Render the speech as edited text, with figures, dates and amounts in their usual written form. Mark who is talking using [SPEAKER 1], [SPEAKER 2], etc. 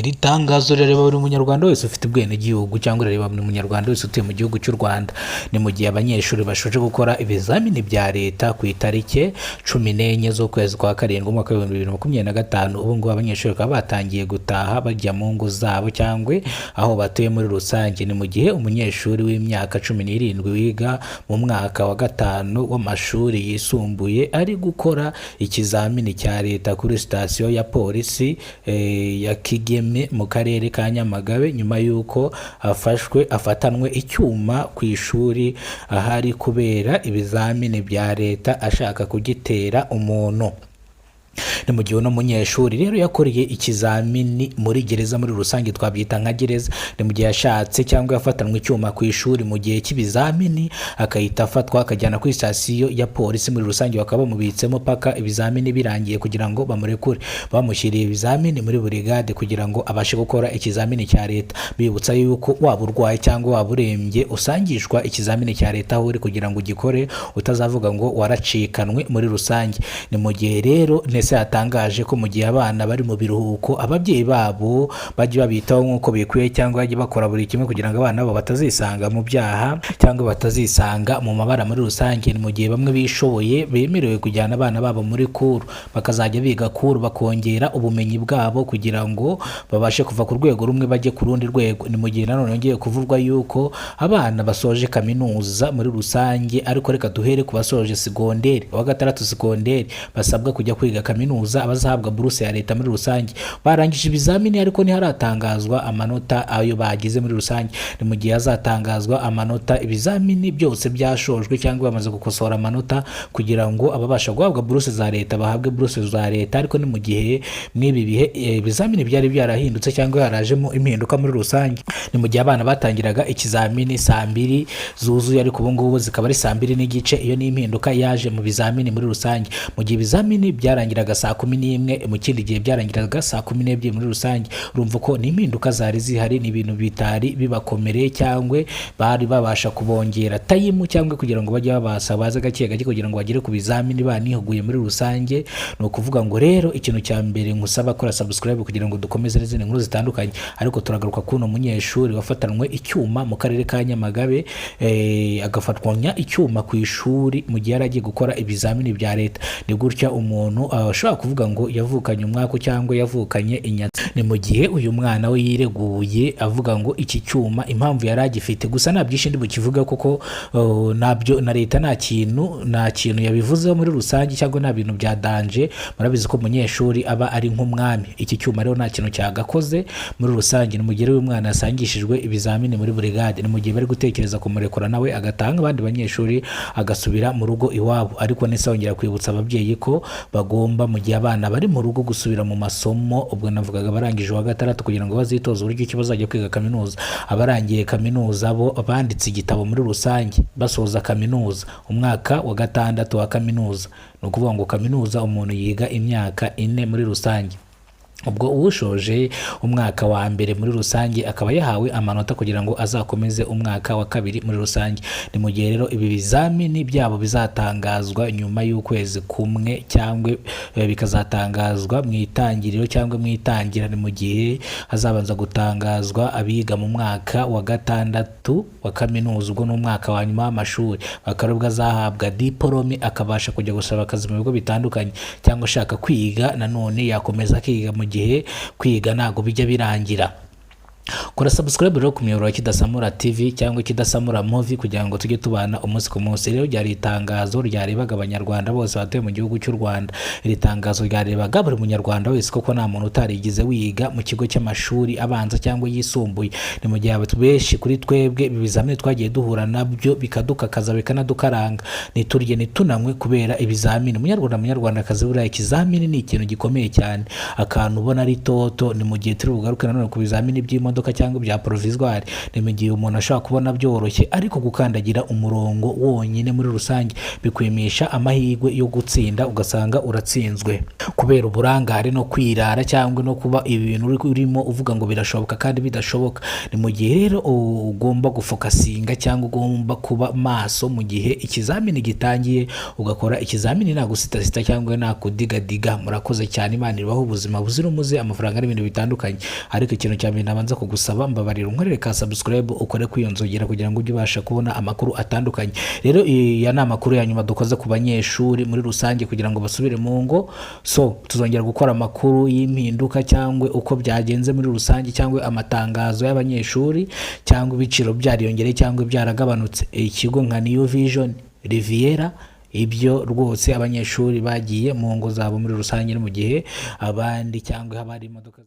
[SPEAKER 1] Iri tangazo rireba buri munyarwanda wese ufite ubwenegihugu cyangwa rireba buri munyarwanda wese utuye mu gihugu cy'u Rwanda. Ni mu gihe abanyeshuri bashoje gukora ibizamini bya leta ku itariki 14 z'ukwezi kwa karindwi umwaka wa 2025. Ubu ngubu abanyeshuri bakaba batangiye gutaha bajya mu ngo zabo cyangwa aho batuye muri rusange. Ni mu gihe umunyeshuri w'imyaka 17 wiga mu mwaka wa gatanu w'amashuri yisumbuye ari gukora ikizamini cya leta kuri sitasiyo ya polisi ya Kigeme mu karere ka Nyamagabe, nyuma y'uko afatanwe icyuma ku ishuri ahari kubera ibizamini bya leta ashaka kugitera umuntu. Ni mu gihe uno munyeshuri rero yakoreye ikizamini muri gereza muri rusange, twabyita nka gereza. Ni mu gihe yashatse cyangwa yafatanwe icyuma ku ishuri mu gihe cy'ibizamini, akahita afatwa akajyana kuri sitasiyo ya polisi muri rusange, bakaba bamubitsemo paka ibizamini birangiye kugira ngo bamurekure. Bamushyiriye ibizamini muri burigade kugira ngo abashe gukora ikizamini cya leta. Bibutsa yuko waba urwaye cyangwa waba urembye usangishwa ikizamini cya leta aho uri kugira ngo ugikore, utazavuga ngo waracikanwe muri rusange. Ni mu gihe rero Nese yatangaje ko mu gihe abana bari mu biruhuko ababyeyi babo bajye babitaho nk'uko bikwiye, cyangwa bajye bakora buri kimwe kugira ngo abana babo batazisanga mu byaha cyangwa batazisanga mu mabara muri rusange. Ni mu gihe bamwe bishoboye bemerewe kujyana abana babo muri kuru, bakazajya biga kuru bakongera ubumenyi bwabo kugira ngo babashe kuva ku rwego rumwe bajye ku rundi rwego. Ni mu gihe nanone yongeye kuvurwa yuko abana basoje kaminuza muri rusange, ariko reka duhere ku basoje segonderi wa gatandatu segonderi basabwa kujya kwiga kaminuza, abazahabwa buruse ya leta muri rusange. Barangije ibizamini ariko ntiharatangazwa amanota ayo bagize muri rusange. Ni mu gihe hazatangazwa amanota ibizamini byose byashojwe cyangwa bamaze gukosora amanota kugira ngo ababasha guhabwa buruse za leta bahabwe buruse za leta. Ariko ni mu gihe mw'ibi bihe ibizamini byari byarahindutse cyangwa yarajemo impinduka muri rusange. Ni mu gihe abana batangiraga ikizamini saa 2 zuzuye, ariko ubu ngubu zikaba ari saa 2 n'igice. Iyo ni impinduka yaje mu bizamini muri rusange. Mu gihe ibizamini byarangiraga saa 11, mu kindi gihe byarangiraga saa 12 muri rusange. Urumva ko ni impinduka zari zihari, ni ibintu bitari bibakomereye cyangwa bari babasha kubongera tayimu cyangwa kugira ngo bajye babasa baze gake gake kugira ngo bagere ku bizamini banihuguye muri rusange. Ni ukuvuga ngo rero ikintu cya mbere nkusaba kora subscribe kugira ngo dukomeze n'izindi nkuru zitandukanye. Ariko turagaruka kuno munyeshuri wafatanwe icyuma mu karere ka Nyamagabe, agafatwanya icyuma ku ishuri mu gihe yaragiye gukora ibizamini bya leta. Ni gutya umuntu ashobora kuvuga ngo yavukanye umwaka cyangwa yavukanye inyatsi. Ni mu gihe uyu mwana we yireguye avuga ngo iki cyuma impamvu yari agifite, gusa nta byinshi ndi bukivuga kuko nabyo na leta nta kintu yabivuzeho muri rusange cyangwa nta bintu bya danje. Murabizi ko umunyeshuri aba ari nk'umwami. Iki cyuma rero nta kintu cyagakoze muri rusange. Ni mu gihe uyu mwana yasangishijwe ibizamini muri burigade. Ni mu gihe bari gutekereza kumurekura nawe agatanga abandi banyeshuri agasubira mu rugo iwabo. Ariko Nese yongera kwibutsa ababyeyi ko bagomba mu gihe abana bari mu rugo gusubira mu masomo. Ubwo navugaga barangije wa gatandatu kugira ngo bazitoze uburyo ki bazajya kwiga kaminuza. Abarangiye kaminuza bo banditse igitabo muri rusange basoza kaminuza umwaka wa gatandatu wa kaminuza. Ni ukuvuga ngo kaminuza umuntu yiga imyaka 4 muri rusange. Ubwo uwushoje umwaka wa mbere muri rusange akaba yahawe amanota kugira ngo azakomeze umwaka wa kabiri muri rusange. Ni mu gihe rero ibi bizamini byabo bizatangazwa nyuma y'ukwezi kumwe cyangwa bikazatangazwa mu itangiriro cyangwa mu itangira. Ni mu gihe hazabanza gutangazwa abiga mu mwaka wa gatandatu wa kaminuza, ubwo n'umwaka wa nyuma w'amashuri. Bakarubwa azahabwa diplome akabasha kujya gusaba akazi mu bigo bitandukanye, cyangwa ashaka kwiga nanone yakomeza akiga mu gihe kwiga ntago bijya birangira. Kora subscribe rero ku miyoboro ya Kidasamura TV cyangwa Kidasamura Movie kugira ngo tujye tubana umunsi ku munsi. Rero ryari itangazo ryarebaga abanyarwanda bose batuye mu gihugu cy'u Rwanda. Iri tangazo ryarebaga buri munyarwanda wese kuko nta muntu utarigize wiga mu kigo cy'amashuri abanza cyangwa yisumbuye. Ni mu gihe benshi kuri twebwe ibizamini twagiye duhura nabyo bikadukakaza bikanadukaranga, niturye nitunanywe kubera ibizamini. Munyarwandakazi buriya ikizamini ni ikintu gikomeye cyane, akantu ubona ari toto. Ni mu gihe turi bugaruke nanone ku bizamini by'imodoka by'imodoka cyangwa ibya provisoire ni mu gihe umuntu ashobora kubona byoroshye, ariko gukandagira umurongo wonyine muri rusange bikwimisha amahirwe yo gutsinda, ugasanga uratsinzwe kubera uburangare no kwirara cyangwa no kuba ibintu urimo uvuga ngo birashoboka kandi bidashoboka. Ni mu gihe rero ugomba gufokasinga cyangwa ugomba kuba maso mu gihe ikizamini gitangiye, ugakora ikizamini nta gusitasita cyangwa nta kudigadiga. Murakoze cyane, Imana ibaho ubuzima buzira umuze, amafaranga n'ibintu bitandukanye. Ariko ikintu cya mbere nabanza kugusaba, mbabarira unkorere ka subscribe, ukore kwiyonzogera kugira ngo ujye ubasha kubona amakuru atandukanye. Rero ya ni amakuru ya nyuma dukoze ku banyeshuri muri rusange kugira ngo basubire mu ngo. So tuzongera gukora amakuru y'impinduka cyangwa uko byagenze muri rusange, cyangwa amatangazo y'abanyeshuri cyangwa ibiciro byariyongereye cyangwa byaragabanutse. Ikigo nka New Vision, Riviera, ibyo rwose abanyeshuri bagiye mu ngo zabo muri rusange, no mu gihe abandi cyangwa abari imodoka